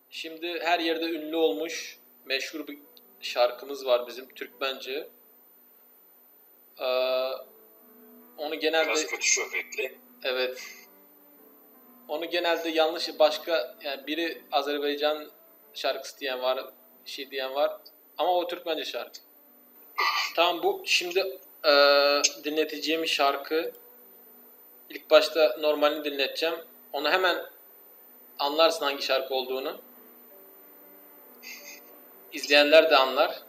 Şimdi her yerde ünlü olmuş meşhur bir şarkımız var bizim Türkmence. Ee, onu genelde Biraz kötü şöhretli. evet. Onu genelde yanlış başka yani biri Azerbaycan şarkısı diyen var, bir şey diyen var ama o Türkmence şarkı. Tamam bu şimdi dinleteceğim şarkı ilk başta normalini dinleteceğim. Onu hemen anlarsın hangi şarkı olduğunu. İzleyenler de anlar.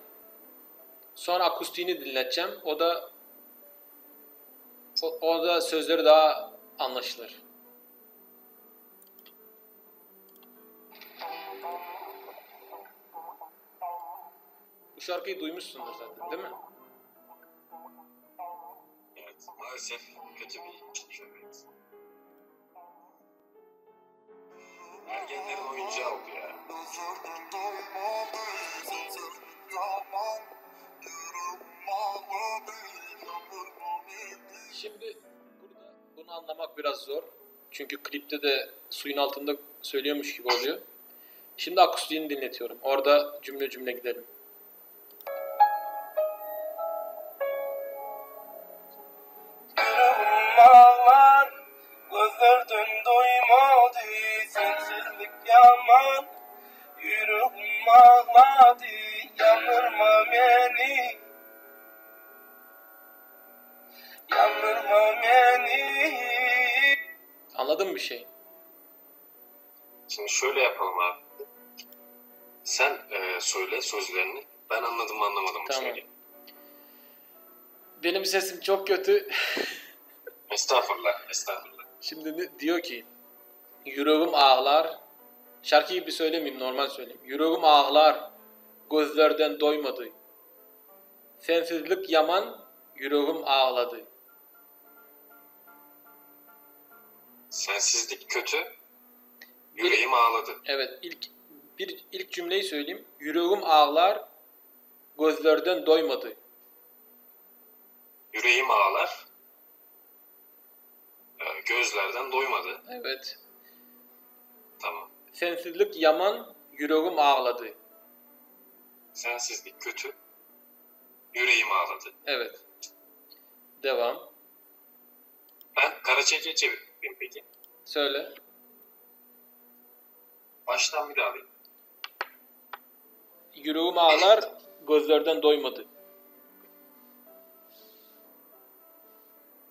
Sonra akustiğini dinleteceğim. O da sözleri daha anlaşılır. Bu şarkıyı duymuşsundur zaten, değil mi? Evet, maalesef kötü bir şöhret. Ergenlerin oyuncağı oldu ya. Şimdi burada bunu anlamak biraz zor. Çünkü klipte de suyun altında söylüyormuş gibi oluyor. Şimdi akustiğini dinletiyorum. Orada cümle cümle gidelim. Ağlar, gözlerden doymadı, sensizlik yaman. Yüreğim ağladı, yandırma beni. Yandırma beni. Anladın mı bir şey? Şimdi şöyle yapalım abi. Sen söyle sözlerini. Ben anladım mı anlamadım mı Tamam. söyleyeyim. Benim sesim çok kötü. Estağfurullah, estağfurullah. Şimdi diyor ki yüreğim ağlar. Şarkıyı bir söylemeyeyim, normal söyleyeyim. Yüreğim ağlar, gözlerden doymadı. Sensizlik yaman, yüreğim ağladı. Sensizlik kötü, yüreğim ağladı. Evet, ilk cümleyi söyleyeyim. Yüreğim ağlar, gözlerden doymadı. Yüreğim ağlar, gözlerden doymadı. Evet. Tamam. Sensizlik yaman, yüreğim ağladı. Sensizlik kötü, yüreğim ağladı. Evet. Devam. Ben Karaçeki'ye çevirdim peki. Söyle. Baştan bir daha alayım. Yüreğim ağlar, gözlerden doymadı.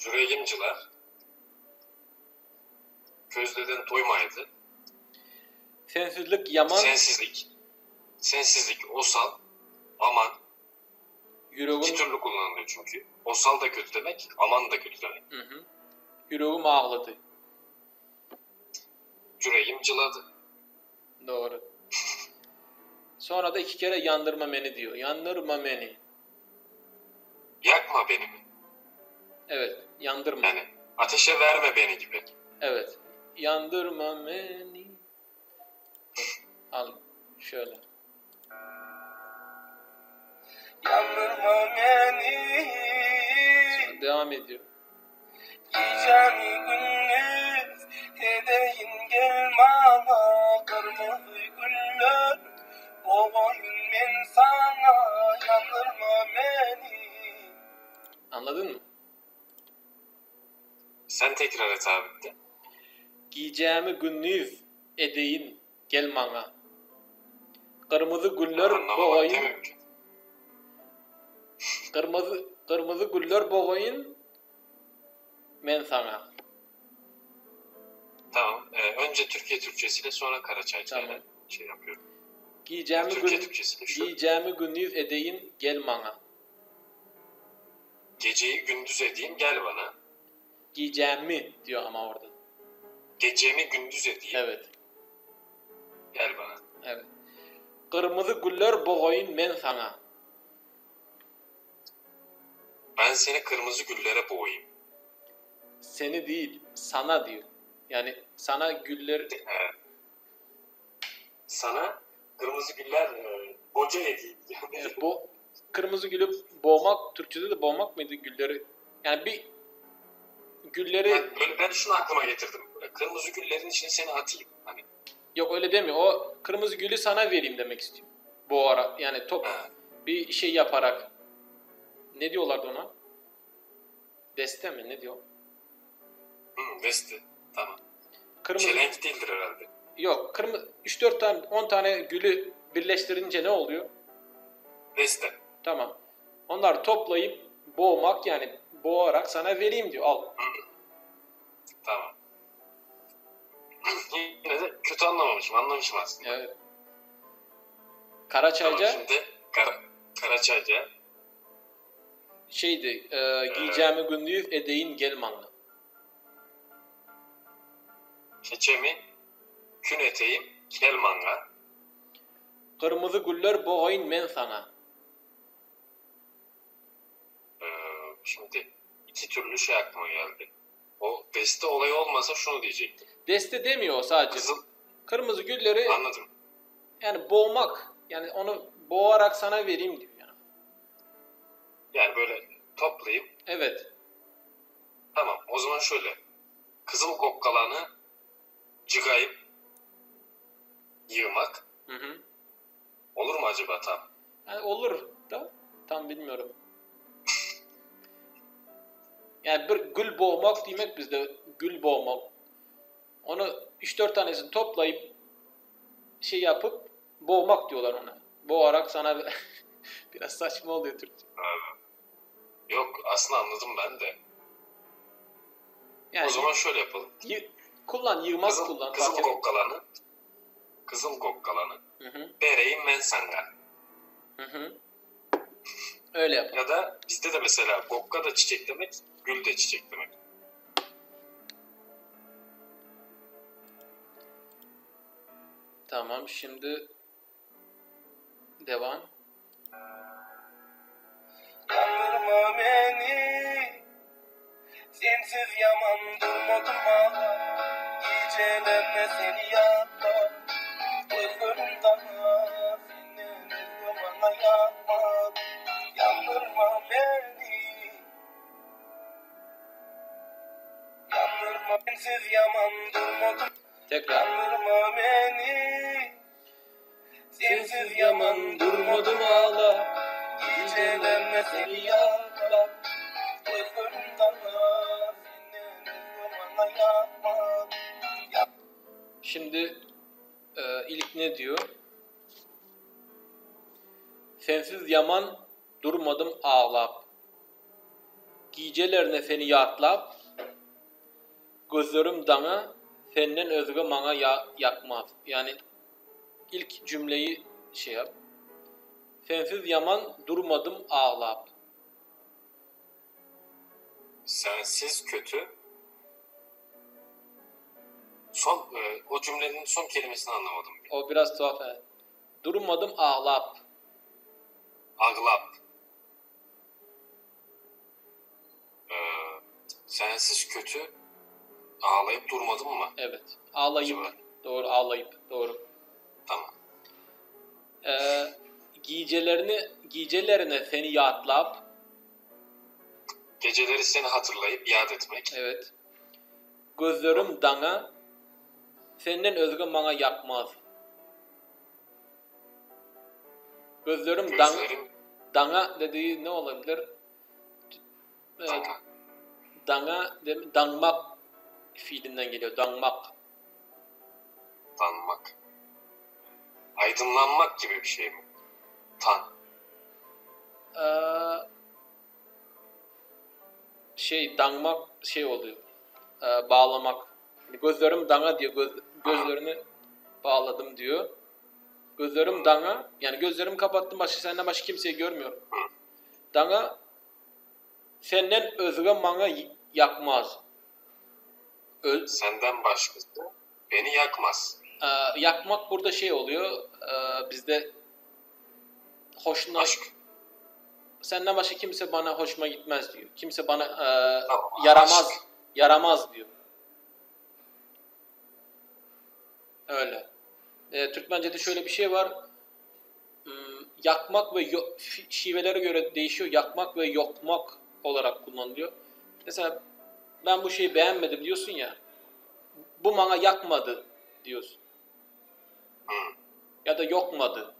Yüreğimciler, gözlerden doymaydı. Sensizlik yaman, Sensizlik, osal, aman. İki yüreğim... türlü kullanılıyor çünkü. Osal da kötü demek, aman da kötü demek. Hı. Yüreğim ağladı. Yüreğim cıladı. Doğru. Sonra da 2 kere yandırma beni diyor. Yandırma beni. Yakma beni mi? Evet, yandırma. Yani ateşe verme beni gibi. Evet. Yandırma beni. Al şöyle. Yandırma beni. Sonra devam ediyor. Geceni gündüz edeyin gel bana. Kırmızı güller boğayım ben sana. Yandırma beni. Anladın mı? Sen tekrar et abi de. Giyeceğimi gündüz edeyin gel bana. Kırmızı güller Anlamamak boğayın. değil mi? Kırmızı güller boğayın ben sana. Tamam. Önce Türkiye Türkçesiyle sonra Karaçayca'yla Tamam. şey yapıyorum. Giyeceğimi Türkiye Türkçesiyle şu. Giyeceğimi gündüz edeyin gel bana. Geceyi gündüz edeyim gel bana. Giyeceğimi diyor ama orada. Gecemi gündüz edeyim Evet. gel bana. Evet. Kırmızı güller boğayın ben sana. Ben seni kırmızı güllere boğayım. Seni değil, sana diyor. Yani sana güller... Sana kırmızı güller boca edeyim. Kırmızı gülü boğmak, Türkçe'de de boğmak mıydı gülleri? Yani bir gülleri... Ben şunu aklıma getirdim. Kırmızı güllerin içine seni atayım. Hani Yok öyle demiyor. O kırmızı gülü sana vereyim demek istiyor. Boğarak yani top Ha. bir şey yaparak. Ne diyorlardı ona? Deste mi? Ne diyor? Deste. Tamam. Kırmızı Çelenk değildir herhalde. yok. Kırmızı 3-4 tane 10 tane gülü birleştirince ne oluyor? Deste. Tamam. Onları toplayıp boğmak yani boğarak sana vereyim diyor. Al. Tamam. Yine de kötü anlamamışım. Anlamışım aslında. Evet. Tamam, Karaçayca şimdi Karaçayca. şeydi. Giyeceğimi günlüğü edeyin gelmanlı. Keçemi kün eteğim kelmanga. Kırmızı güller boğayın men sana. Şimdi iki türlü şey aklıma geldi. O deste olayı olmasa şunu diyecektim. Deste demiyor o sadece. Kızıl, Kırmızı gülleri anladım. yani boğmak. Yani onu boğarak sana vereyim diyor yani. Yani böyle toplayıp, Evet. tamam o zaman şöyle. Kızıl kokkalanı cıgayıp yığmak Hı hı. olur mu acaba tam? Yani olur da tam bilmiyorum. Yani bir gül boğmak demek bizde gül boğmak. Onu 3-4 tanesini toplayıp şey yapıp boğmak diyorlar ona. Boğarak sana biraz saçma oluyor Türkçe. Yok aslında anladım ben de. Yani O zaman şöyle yapalım. kullan, yığmak kullan. Kızıl fark etmez. kokkalanı Kızıl kokkalanı Hı hı. bereyim men sanga. Hı hı. Öyle yap. Ya da bizde de mesela kokka da çiçek demek, gül de çiçek demek. Tamam şimdi devam. Kandırma beni, sensiz yaman durmadım ağla. Gecelerle seni yakma, gözlerimden senin zamana yakma. Yandırma beni, yandırma sensiz yaman durmadım. Tekrar. Yandırma beni, sensiz yaman durmadım ağla. Gecelerle seni yakla, gözlerimden senin zamana yakma. Şimdi ilk ne diyor? Sensiz yaman durmadım ağlap. Gecelerine seni yatlap. Gözlerim dana senden özge bana yakmaz. Yani ilk cümleyi şey yap. Sensiz yaman durmadım ağlap. Sensiz kötü. O cümlenin son kelimesini anlamadım. O biraz tuhaf. He. Durmadım ağlap. Aglap. Sensiz kötü. Ağlayıp durmadın mı? Evet. Ağlayıp. Acaba? Doğru ağlayıp. Doğru. Tamam. Gecelerine seni yatlap. Geceleri seni hatırlayıp yad etmek. Evet. Gözlerim dana senden özge bana yakmaz. Gözlerim Gözlerim dana dediği ne olabilir? dana. Danmak fiilinden geliyor. Danmak. Danmak. Aydınlanmak gibi bir şey mi? Tan. Danmak şey oluyor. Bağlamak. Yani gözlerim dana diyor. Gözlerini bağladım diyor. Gözlerim dana. Yani gözlerimi kapattım. Senden başka kimseyi görmüyorum. Dana senden özge bana yakmaz. Senden başkası beni yakmaz. Yakmak burada şey oluyor. Bizde Aşk. senden başka kimse bana hoşuma gitmez diyor. Kimse bana Tamam, yaramaz. aşk. Yaramaz diyor. Öyle. Türkmence'de şöyle bir şey var. Yakmak ve şivelere göre değişiyor. Yakmak ve yokmak olarak kullanılıyor. Mesela ben bu şeyi beğenmedim diyorsun ya. Bu bana yakmadı diyorsun. Hı. Ya da yokmadı.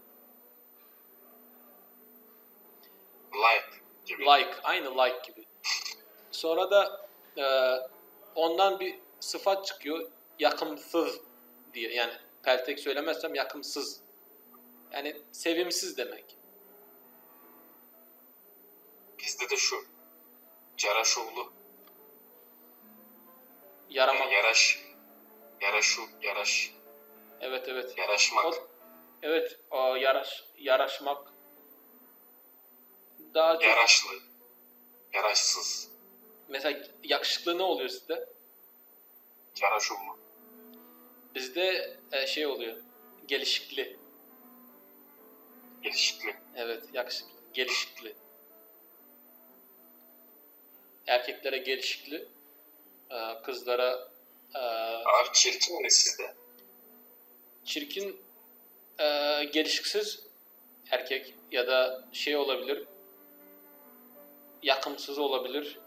Like gibi. Like, aynı like gibi. Sonra da ondan bir sıfat çıkıyor. Yakımsız diye. Yani peltek söylemezsem yakımsız. Yani sevimsiz demek. Bizde de şu. Caraşoğlu. Yaramak. Yani yaraş. Evet evet. Yaraşmak. Evet, o yaraşmak. Daha çok Yaraşlı. Yaraşsız. mesela yakışıklı ne oluyor sizde? Caraşoğlu. Bizde şey oluyor. Gelişikli. Gelişikli. Evet, yakışıklı. Gelişikli. Erkeklere gelişikli, kızlara Abi çirkin ne sizde? çirkin, gelişiksiz erkek ya da şey olabilir, yakımsız olabilir.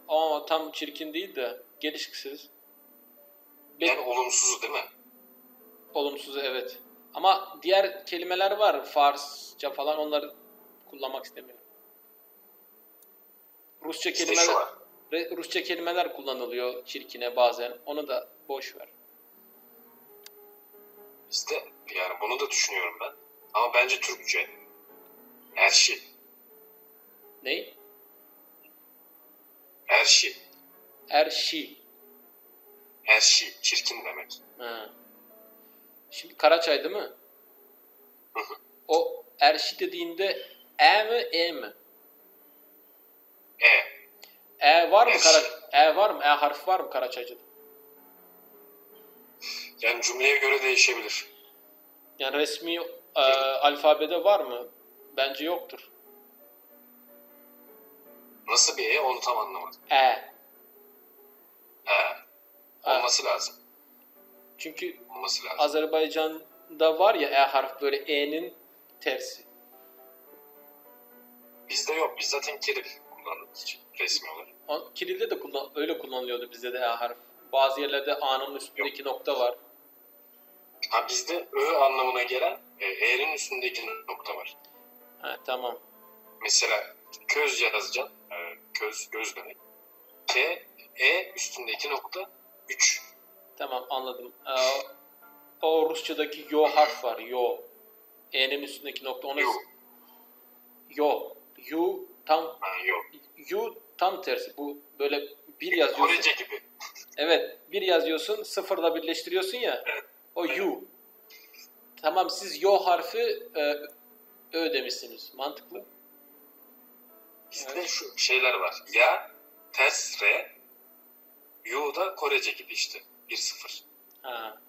Ama tam çirkin değil de gelişiksiz. Yani olumsuz değil mi? Olumsuz evet. Ama diğer kelimeler var. Farsça falan onları kullanmak istemiyorum. Rusça Bizde kelimeler şu var. Rusça kelimeler kullanılıyor çirkine bazen. Onu da boş ver. Bizde yani bunu da düşünüyorum ben. Ama bence Türkçe. Her şey. Ney? Her şey. Erşi. Her şey. Çirkin demek. Ha. Şimdi Karaçay değil mi? Hı hı. O erşi dediğinde e mi e mi? E. E var mı Erşi. E var mı? E harfi var mı Karaçaycı'da? Yani cümleye göre değişebilir. Yani resmi alfabede var mı? Bence yoktur. Nasıl bir E onu tam anlamadım. E. E. Olması lazım. Çünkü Olması lazım. Azerbaycan'da var ya E harfi böyle E'nin tersi. Bizde yok. Biz zaten Kiril kullandığımız için resmi olarak. Kiril'de de öyle kullanılıyordu bizde de E harfi. Bazı yerlerde A'nın üstündeki nokta var. Ha bizde Ö anlamına gelen E'nin üstündeki nokta var. Ha, tamam. Mesela köz yazacaksın. Göz demek. K, E üstündeki nokta 3. Tamam anladım. O Rusçadaki yo harf var. Yo. E'nin üstündeki nokta. Onu Yo. yo. Yu tam Ha, yok. yu tam tersi. Bu böyle bir yazıyorsun. Korece gibi. Evet. Bir yazıyorsun. Sıfırla birleştiriyorsun ya. Evet. O yu. Tamam siz yo harfi ö demişsiniz. Mantıklı. Bizde Evet. şu şeyler var. Ya, ters R, Yu da Korece gibi işte. 1-0. Ha.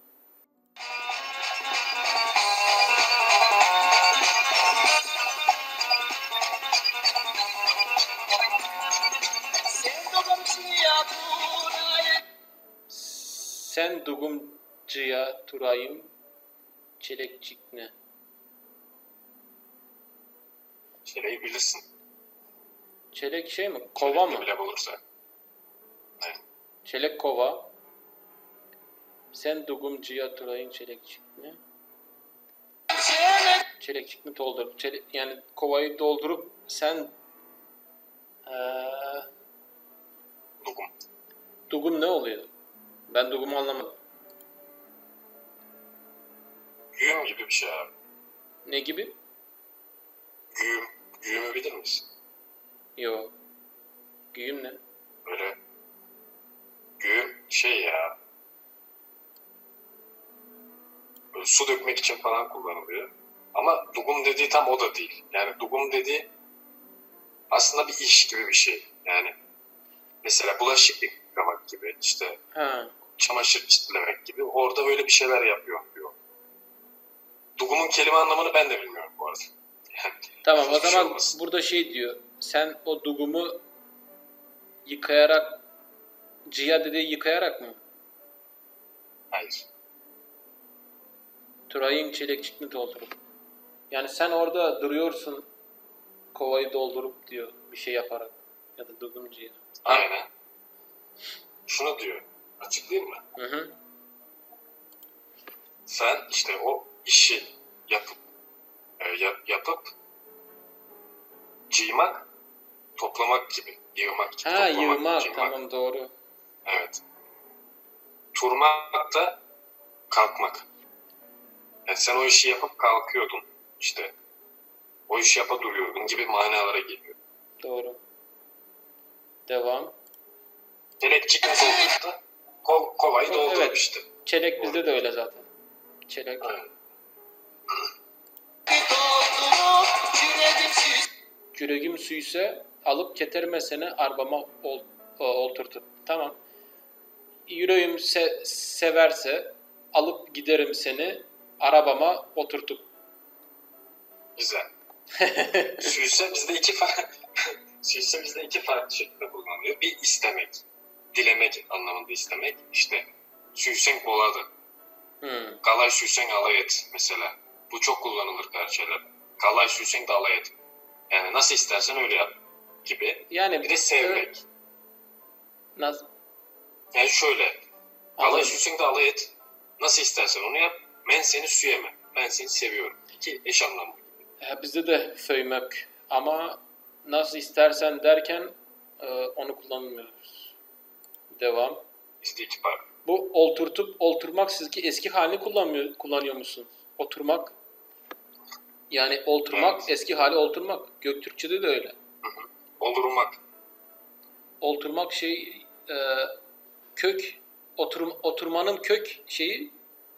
Sen dugumcuya turayım çelekçik ne? Şeyi bilirsin. Çelek şey mi? Kova mı? Bile bulursa. Evet. Çelek kova. Sen dugumcuya turayım çelekçik ne? Çelekçik mi doldurup yani kovayı doldurup sen Dugum. dugum ne oluyor? Ben dugumu anlamadım. Güğüm gibi bir şey abi. Ne gibi? Güğüm. Güğümü bilir misin? Yo. Güğüm ne? Böyle güğüm şey ya. Böyle su dökmek için falan kullanılıyor. Ama dugum dediği tam o da değil. Yani dugum dediği aslında bir iş gibi bir şey. Yani mesela bulaşık yıkamak gibi, işte Ha. çamaşır çitlemek gibi. Orada öyle bir şeyler yapıyor diyor. Dugum'un kelime anlamını ben de bilmiyorum bu arada. Yani Tamam o hiçbir şey zaman olmasın. burada şey diyor. Sen o dugumu yıkayarak ciya dediği yıkayarak mı? Hayır. Turayın çelekçikini doldurup. Yani sen orada duruyorsun kovayı doldurup diyor bir şey yaparak ya da dugumcuya. Aynen. Şunu diyor. Açıklayayım mı? Hı hı. Sen işte o işi yapıp cıymak, toplamak gibi. Yığmak gibi. Ha, toplamak, yığmak. cıymak. Tamam, doğru. Evet. Turmak da kalkmak. Yani sen o işi yapıp kalkıyordun. İşte o işi yapa duruyordun gibi manalara geliyor. Doğru. Devam. Çelekçik doldurdu. Kovayı doldurup Evet. işte. Çelek bizde de öyle zaten. Çelek. Evet. Küregim suysa alıp getirmesene arbama olturtup. Tamam. Yüreğim severse alıp giderim seni arabama oturtup. Güzel. Süyse bizde Süyse bizde iki farklı şekilde kullanılıyor. Bir istemek. Dilemek anlamında istemek. İşte süysen koladı. Kalay süysen alay et mesela. Bu çok kullanılır karşılar. Kalay süysen de alay et. Yani nasıl istersen öyle yap gibi. Yani Bir de sevmek. Nasıl? Yani şöyle. Kalay Anladım. süysen de alay et. Nasıl istersen onu yap. Ben seni süyemem. Ben seni seviyorum. İki eş anlamlı. Bizde de föymek ama nasıl istersen derken onu kullanmıyoruz. Devam. Bizde iki farklı. Bu olturmak siz ki eski halini kullanıyor musunuz? Oturmak. Yani oturmak, Evet. eski hali oturmak. Göktürkçe'de de öyle. Olurmak. Oturmak kök, oturmanın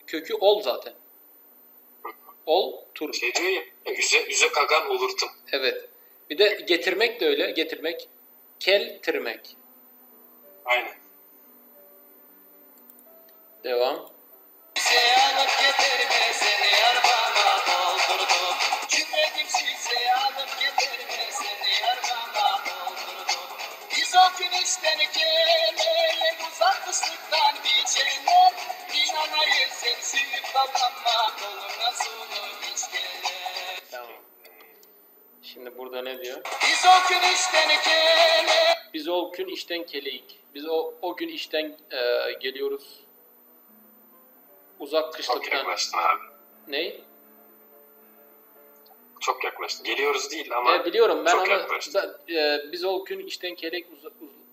kökü ol zaten. Ol, tur. Şey diyor ya, üze kagan olurtum. Evet. Bir de getirmek de öyle. Getirmek. Keltirmek. Aynen. Devam. Alıp getirme seni arabama doldurdu. Küreğim şişe alıp getirme seni arabama doldurdu. Biz o gün işten gelmeyen uzaklıktan biçenler. İnanayır sen süyüp babama koluna sulu hiç gelir. Tamam. Şimdi burada ne diyor? Biz o gün işten gelmeyen Biz o gün işten keleyik. Biz o gün işten geliyoruz. Uzak Çok kışlıktan. yaklaştın abi. Ney? Çok yaklaştın. Geliyoruz değil ama Biliyorum ben çok ama yaklaştın. biz o gün işten keleyik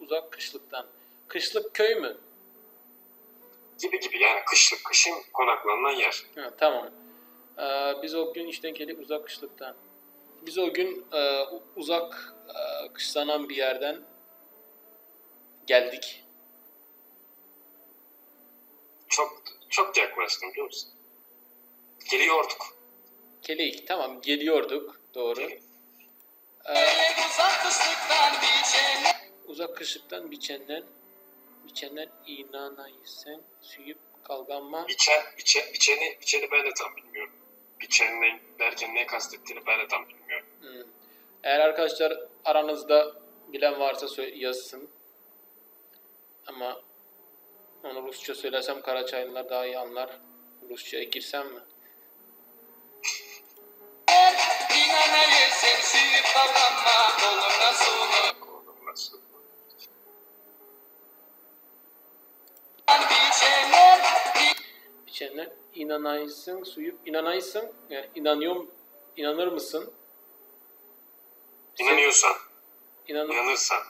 uzak kışlıktan. Kışlık köy mü? Gibi yani kışın konaklanılan yer. Ha, tamam. Biz o gün işten keleyik uzak kışlıktan. Biz o gün uzak kışlanan bir yerden geldik. Çok yaklaştın biliyor musun? Geliyorduk. Keleyik, tamam, geliyorduk. Doğru. uzaklıktan biçenler. Uzak kışlıktan biçenden inanaysen süyüp kalganma. Biçeni ben de tam bilmiyorum. Biçenle derken ne kastettiğini ben de tam bilmiyorum. Eğer arkadaşlar aranızda bilen varsa yazsın. Ama onu Rusça söylesem Karaçaylılar daha iyi anlar. Rusça'ya girsem mi? İnanayır sen süyüp babama koluna sulu. Nasıl? Biçenler. Biçenden inanaysın süyüp inanaysın yani inanır mısın? İnanıyorsan, İnanırsan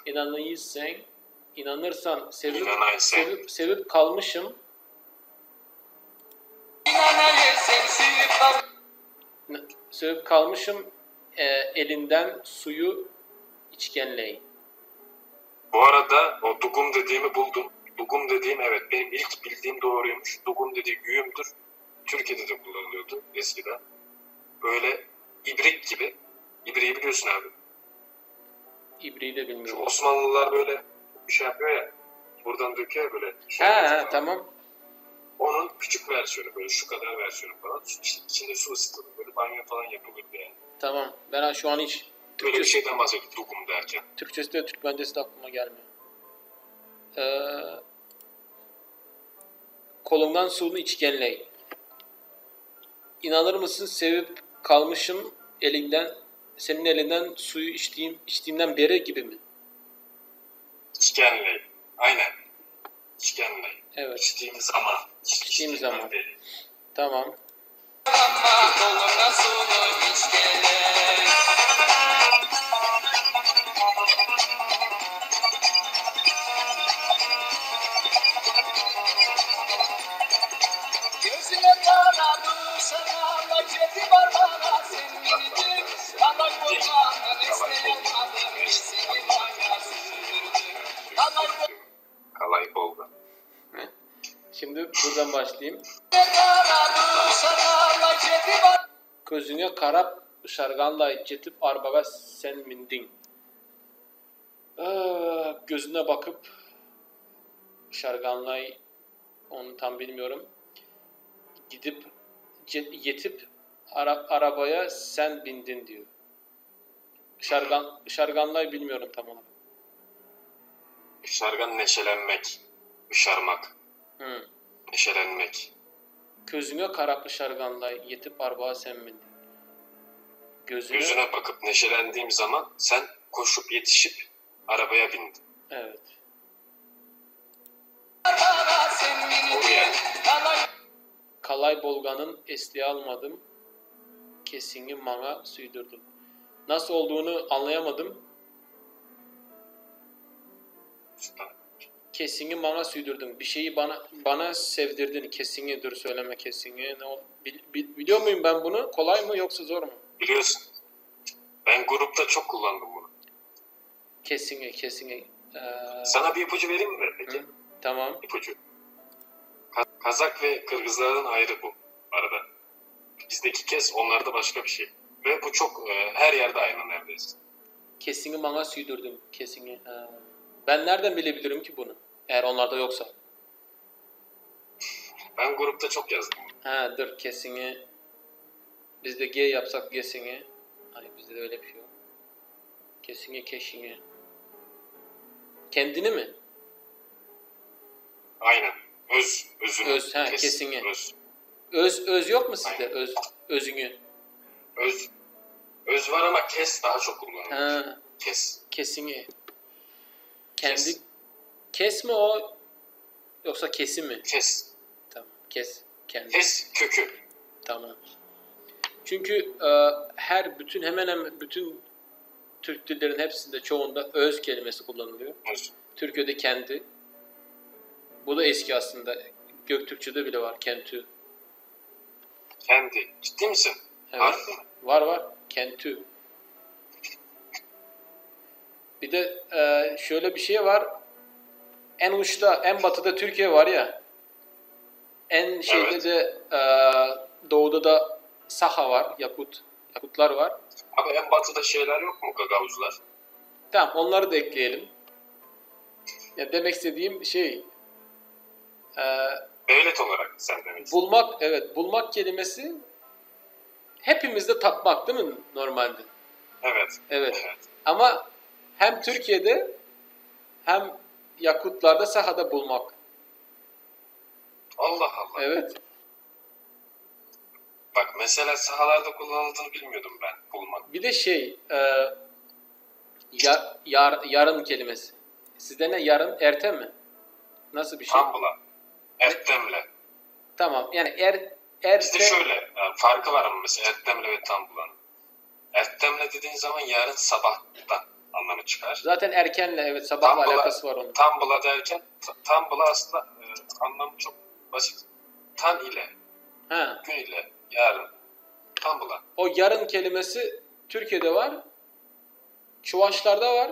İnanaysan. sevip kalmışım. İnanayır sen süyüp babama. Sevip kalmışım elinden suyu içkenleyin. Bu arada o dugum dediğimi buldum. Dugum dediğim evet benim ilk bildiğim doğruymuş. Dugum dediği güğümdür. Türkiye'de de kullanılıyordu eskiden. Böyle ibrik gibi. İbriği biliyorsun abi. İbriği de Şu bilmiyorum. Osmanlılar böyle bir şey yapıyor ya. Buradan döküyor böyle. Ha, tamam. Onun küçük versiyonu böyle şu kadar versiyonu falan. İşte içinde su ısıtılır. Böyle banyo falan yapılırdı yani. Tamam. Ben şu an hiç Böyle bir şeyden bahsediyorum dugum derken. Türkçesi de Türkmencesi de aklıma gelmiyor. Kolumdan suyunu içkenleyin. İnanır mısın sevip kalmışım senin elinden suyu içtiğimden beri gibi mi? İçkenley. Aynen. İçkenley. Evet. İçtiğim zaman. İçtiğim zaman. Beri. Tamam. Ama doluna sulu hiç gerek. Gözüne kanadı sararla cebi var bana sen minicik. Kalay kurbanın esneyen adım kesini maya sürdürdü. Kalay Bolga. Şimdi buradan başlayayım. Kanadı sararla cebi var. Közüne karap şarganla cetip arbaga sen mindin. Gözüne bakıp şarganlay onu tam bilmiyorum. Gidip yetip arabaya sen bindin diyor. Şarganlay bilmiyorum tam olarak. Şargan neşelenmek, ışarmak, neşelenmek. Közüne karap şarganlay yetip arabaya sen bindin. Gözüne bakıp neşelendiğim zaman sen koşup yetişip arabaya bindin. Evet. Sen minicik. Kalay Kalay Bolga'nın esliği almadım. Kesini bana süydürdün. Nasıl olduğunu anlayamadım. Kesini bana süydürdün. Bir şeyi bana sevdirdin. Kesini dur söyleme kesini. Ne biliyor muyum ben bunu? Kolay mı yoksa zor mu? Biliyorsun. Ben grupta çok kullandım bunu. Kesini. Sana bir ipucu vereyim mi peki? Tamam. İpucu. Kazak ve Kırgızlardan ayrı bu arada. Bizdeki kes, onlarda başka bir şey. Ve bu çok her yerde aynı neredeyse. Kesini bana süydürdün. Kesini. Ben nereden bilebilirim ki bunu? Eğer onlarda yoksa. Ben grupta çok yazdım. Dur kesini. Biz de G yapsak gesini. Hayır bizde de öyle bir şey yok. Kesini keşini. Kendini mi? Aynen. Özünü. Öz, kes, kesini. Öz. Öz yok mu sizde? Aynen. Özünü. Öz var ama kes daha çok kullanılıyor. Kes. Kesini. Kendi. Kes. Kes mi o? Yoksa kesim mi? Kes. Tamam. Kes. Kendi. Kes kökü. Tamam. Çünkü hemen hemen bütün Türk dillerin hepsinde çoğunda öz kelimesi kullanılıyor. Öz. Türkiye'de kendi. Bu da eski aslında. Göktürkçe'de bile var. Kentü. Kendi. Ciddi misin? Evet. Harbi mi? Var. Kentü. Bir de şöyle bir şey var. En uçta, en batıda Türkiye var ya. En şeyde Evet. de doğuda da Saha var. Yakutlar var. Abi en batıda şeyler yok mu, Gagavuzlar? Tamam onları da ekleyelim. Ya demek istediğim şey Devlet olarak sen demek istiyorsun. bulmak kelimesi hepimizde tatmak değil mi normalde? Evet. Evet. Ama hem Türkiye'de hem Yakutlarda Saha'da bulmak. Allah Allah. Evet. Bak mesela sahalarda kullanıldığını bilmiyordum ben, bulmak. Bir de yarın kelimesi. Sizde ne yarın? Ertem mi? Nasıl bir şey? Tambula. Ertemle. Tamam. Yani Bizde şöyle farkı var ama mesela Ertemle ve Tambula'nın. Ertemle dediğin zaman yarın sabahtan anlamı çıkar. Zaten erkenle evet sabahla alakası var onun. Tambula derken Tambula aslında anlamı çok basit. Tan ile, gün ile, yarın. Tambula. O yarın kelimesi Türkiye'de var. Çuvaşlarda var.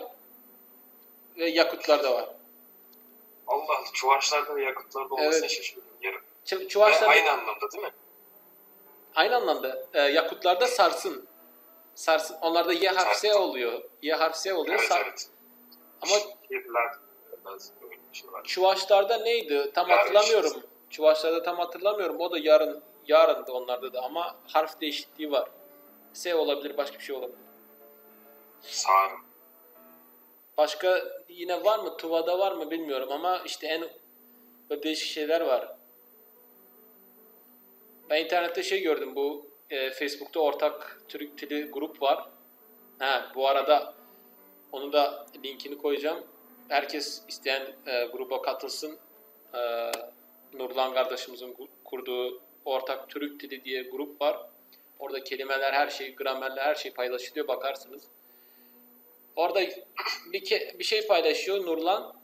Ve Yakutlarda var. Allah Allah. Çuvaşlarda ve Yakutlarda olmasına Evet. şaşırıyorum. Yarın. Çuvaşlarda Aynı anlamda değil mi? aynı anlamda. Yakutlarda sarsın. Sarsın. Onlarda Y harf S oluyor. Y harf S oluyor. Evet. Ama Şiirler, öyle bir şey var. Çuvaşlarda neydi? Tam Yarın hatırlamıyorum. işte. Çuvaşlarda tam hatırlamıyorum. O da yarındı onlarda da ama harf değişikliği var. S olabilir, başka bir şey olabilir. Sağırım. Başka yine var mı? Tuva'da var mı bilmiyorum ama işte böyle değişik şeyler var. Ben internette gördüm bu Facebook'ta ortak Türk dili grup var. Bu arada onu da linkini koyacağım. Herkes isteyen gruba katılsın. Nurlan kardeşimizin kurduğu Ortak Türk Dili diye grup var. Orada kelimeler, her şey, gramerler, her şey paylaşılıyor, bakarsınız. Orada bir şey paylaşıyor Nurlan.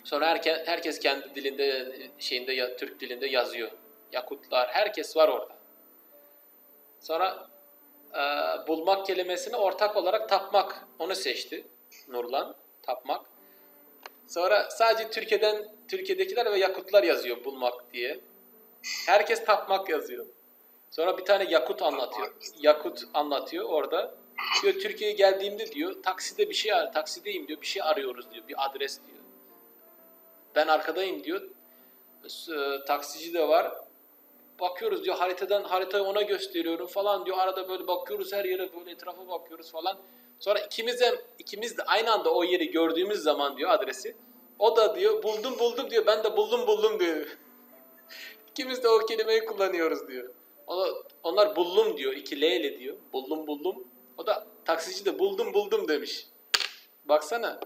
Sonra herkes kendi dilinde, Türk dilinde yazıyor. Yakutlar, herkes var orada. Sonra bulmak kelimesini ortak olarak tapmak, onu seçti Nurlan, tapmak. Sonra sadece Türkiye'dekiler ve Yakutlar yazıyor bulmak diye. Herkes tapmak yazıyor. Sonra bir tane Yakut anlatıyor orada. Diyor Türkiye'ye geldiğimde diyor taksideyim diyor, bir şey arıyoruz diyor, bir adres diyor. Ben arkadayım diyor. Taksici de var. Bakıyoruz diyor, haritayı ona gösteriyorum falan diyor. Arada böyle bakıyoruz, her yere böyle etrafa bakıyoruz falan. Sonra ikimiz de aynı anda o yeri gördüğümüz zaman diyor, adresi. O da diyor buldum diyor. Ben de buldum diyor. İkimiz de o kelimeyi kullanıyoruz diyor. Onlar buldum diyor. 2 L ile diyor. Buldum. O da taksici de buldum demiş. Baksana.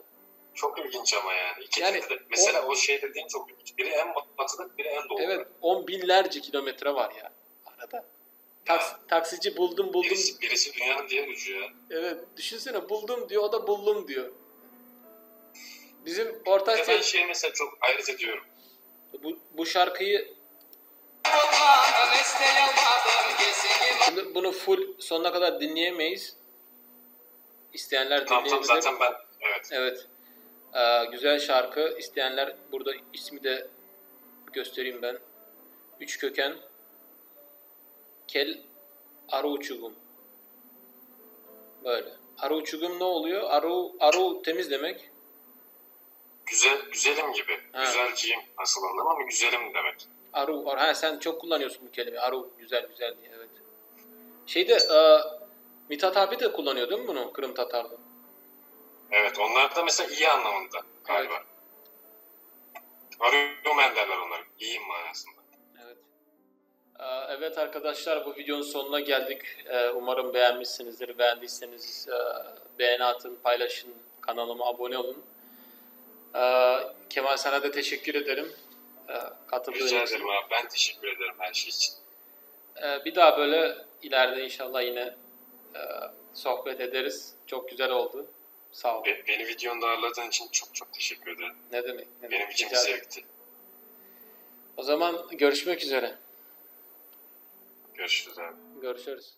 Çok ilginç ama yani. Yani De, mesela o şey dediğin çok ilginç. Biri en batıda, biri en doğuda. Evet, 10 binlerce kilometre var ya arada. Taksici buldum. Birisi dünyanın diğer ucu ya. Evet, düşünsene buldum diyor, o da buldum diyor. Bizim ortak ben mesela çok hayret ediyorum. Bu şarkıyı bunu full sonuna kadar dinleyemeyiz. İsteyenler dinleyebilir. Tamam zaten ben Evet. Güzel şarkı. İsteyenler, burada ismi de göstereyim ben. 3 köken Kel Aruçugum. Böyle. Aruçugum ne oluyor? Aru temiz demek. Güzelim gibi. Ha. Güzelciyim nasıl anlam ama güzelim demek. Sen çok kullanıyorsun bu kelimeyi. Güzel diye, evet. Mithat abi de kullanıyor değil mi bunu Kırım Tatar'da? Evet, onlar da mesela iyi anlamında galiba. Evet. Arıyorum derler onları. İyiyim manasında. Evet. Evet arkadaşlar, bu videonun sonuna geldik. Umarım beğenmişsinizdir. Beğendiyseniz beğeni atın, paylaşın, kanalıma abone olun. Kemal, sana da teşekkür ederim. Katıldığın için. Rica ederim abi. Ben teşekkür ederim her şey için. Bir daha böyle ileride inşallah yine sohbet ederiz. Çok güzel oldu. Sağ ol. Beni videonda ağırladığın için çok teşekkür ederim. Ne demek? Benim için bir zevkti. O zaman görüşmek üzere. Görüşürüz abi. Görüşürüz.